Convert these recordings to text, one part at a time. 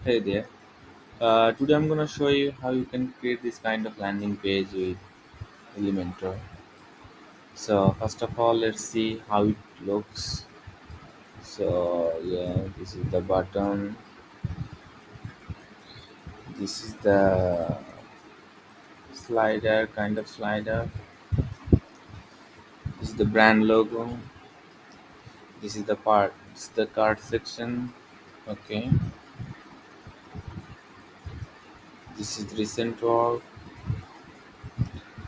Hey there. Today I'm gonna show you how you can create this kind of landing page with Elementor. So first of all, let's see how it looks. So yeah, this is the button. This is the slider, kind of slider. This is the brand logo. This is the part. It's the card section. Okay. This is recent work.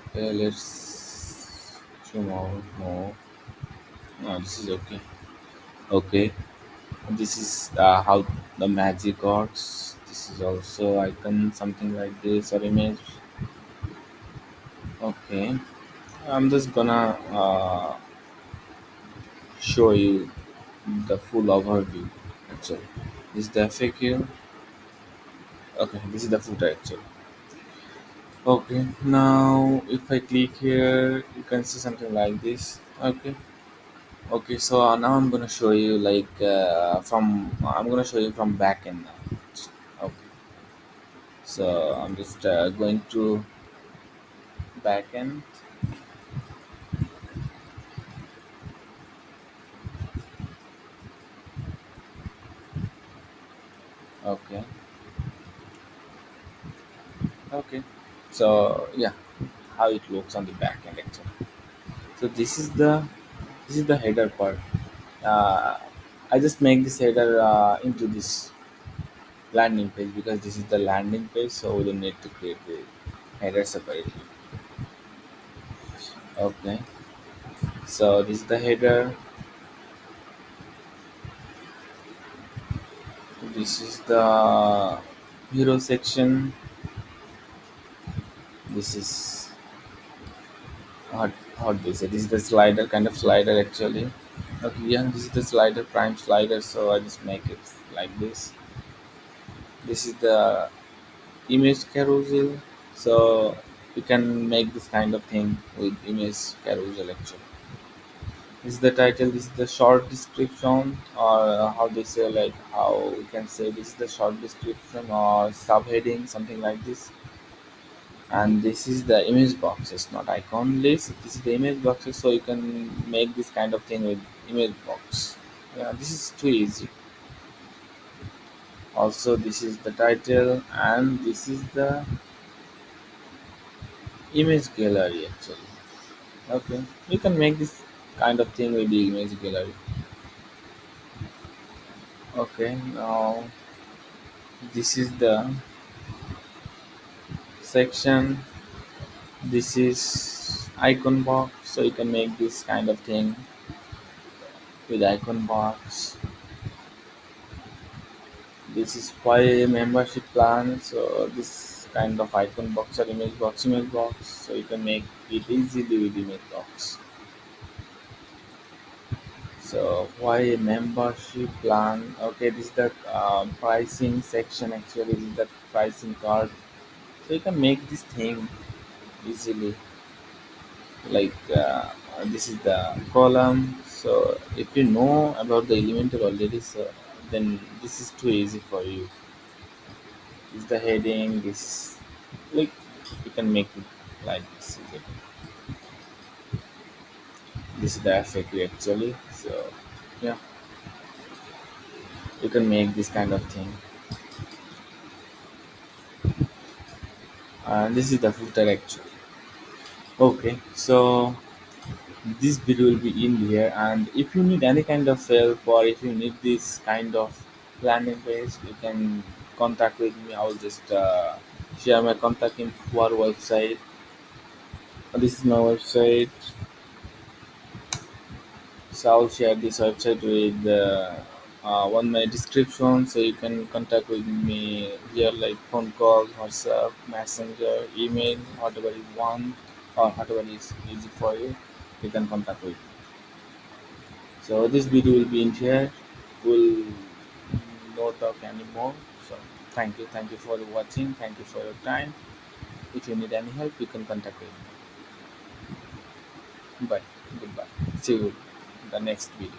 Okay, let's zoom out more. No, this is okay. Okay. This is how the magic works. This is also icon, something like this, or image. Okay, I'm just gonna show you the full overview. Actually, this is the FAQ. Okay, this is the footer actually. Okay, now if I click here, you can see something like this. Okay, okay. So now I'm gonna show you I'm gonna show you from backend now. Okay, so I'm just going to backend. Okay, okay. So yeah, how it looks on the back end actually. So this is the header part. Uh, I just make this header into this landing page because this is the landing page, so we don't need to create the header separately. Okay. So this is the header. This is the hero section. This is how do you say? This is the slider, kind of slider actually. Okay, yeah, this is the slider, prime slider, so I just make it like this. This is the image carousel, so you can make this kind of thing with image carousel actually. This is the title, this is the short description, or how they say, like how we can say this is the short description or subheading, something like this. And this is the image boxes, not icon list. This is the image boxes, so you can make this kind of thing with image box. Yeah, this is too easy. Also, this is the title, and this is the image gallery actually. Okay, you can make this kind of thing with the image gallery. Okay, now this is the section. This is icon box, so you can make this kind of thing with icon box. This is why membership plan, so this kind of icon box or image box, so you can make it easily with image box. So why a membership plan? Okay, this is the pricing section. Actually, this is the pricing card. So you can make this thing easily. Like this is the column. So if you know about the Elementor already, so then this is too easy for you. This is the heading. This is like you can make it like this. This is the FAQ actually. So yeah, you can make this kind of thing. And this is the footer actually. Okay, so this video will be in here, and if you need any kind of help or if you need this kind of landing page, you can contact with me. I'll just share my contact info our website. This is my website, so I'll share this website with on my description, so you can contact with me here, like phone call, WhatsApp, messenger, email, whatever you want or whatever is easy for you, you can contact with me. So this video will be in here. We'll not talk anymore. So thank you for watching. Thank you for your time. If you need any help, you can contact me. Bye. Goodbye. See you in the next video.